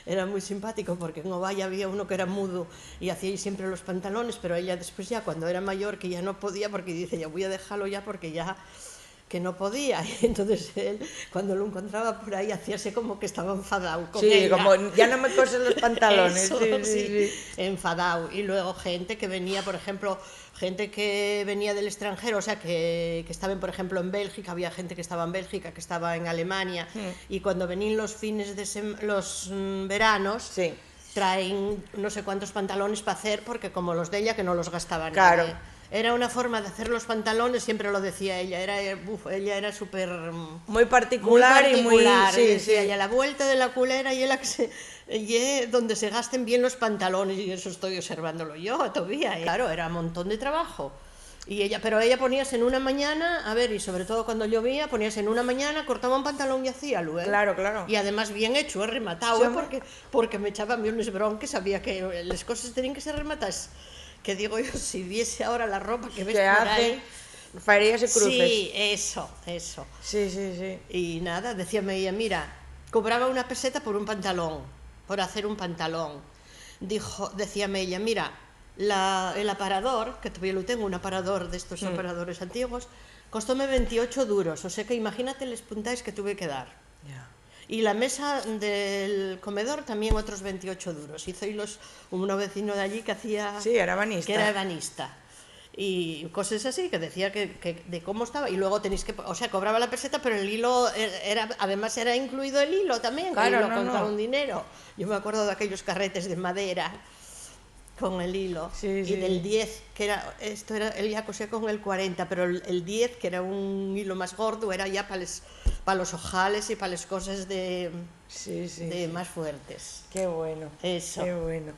era muy simpático porque en Ovalle había uno que era mudo y hacía siempre los pantalones, pero ella después ya cuando era mayor que ya no podía, porque dice, ya voy a dejarlo ya porque ya que no podía, y entonces él cuando lo encontraba por ahí hacíase como que estaba enfadado con Sí, ella. como ya no me coses los pantalones. Eso, Sí, sí, sí, sí. enfadado. Y luego gente que venía, por ejemplo, gente que venía del extranjero, o sea, que estaban, por ejemplo, en Bélgica, había gente que estaba en Bélgica, que estaba en Alemania, y cuando venían los fines de los veranos, Sí. traen no sé cuántos pantalones para hacer, porque como los de ella, que no los gastaba Claro. nadie. Era una forma de hacer los pantalones, siempre lo decía ella, ella era súper... Muy particular y muy... Sí, decía, sí. y a la vuelta de la culera y la que y donde se gasten bien los pantalones, y eso estoy observándolo yo todavía. Claro, era un montón de trabajo. Pero ella ponías en una mañana, a ver, y sobre todo cuando llovía, ponías en una mañana, cortaba un pantalón y hacía luego. Claro, claro. Y además bien hecho, rematado, Sí, hombre. porque me echaban a mí unos bronques, sabía que las cosas tenían que ser rematadas. Que digo yo, si viese ahora la ropa que ves Que por hace ahí... farías y cruces. Sí, eso. Sí, sí, sí. Y nada, decíame ella, mira, cobraba una peseta por un pantalón, por hacer un pantalón. Decíame ella, mira, el aparador, que todavía lo tengo, un aparador de estos aparadores antiguos, costóme 28 duros, o sea que imagínate los puntáis que tuve que dar. Ya. Y la mesa del comedor también otros 28 duros. Hizo un vecino de allí que hacía... Sí, era ebanista. Que era ebanista. Y cosas así, que decía que de cómo estaba. Y luego tenéis que... O sea, cobraba la peseta, pero el hilo además era incluido el hilo también. Claro, el hilo no, contaba no. un dinero. Yo me acuerdo de aquellos carretes de madera con el hilo. Sí, y sí. del 10, que era... Él ya cosía con el 40, pero el 10, que era un hilo más gordo, era ya para los ojales y para las cosas Sí, sí, de sí. más fuertes. Qué bueno. Eso. Qué bueno.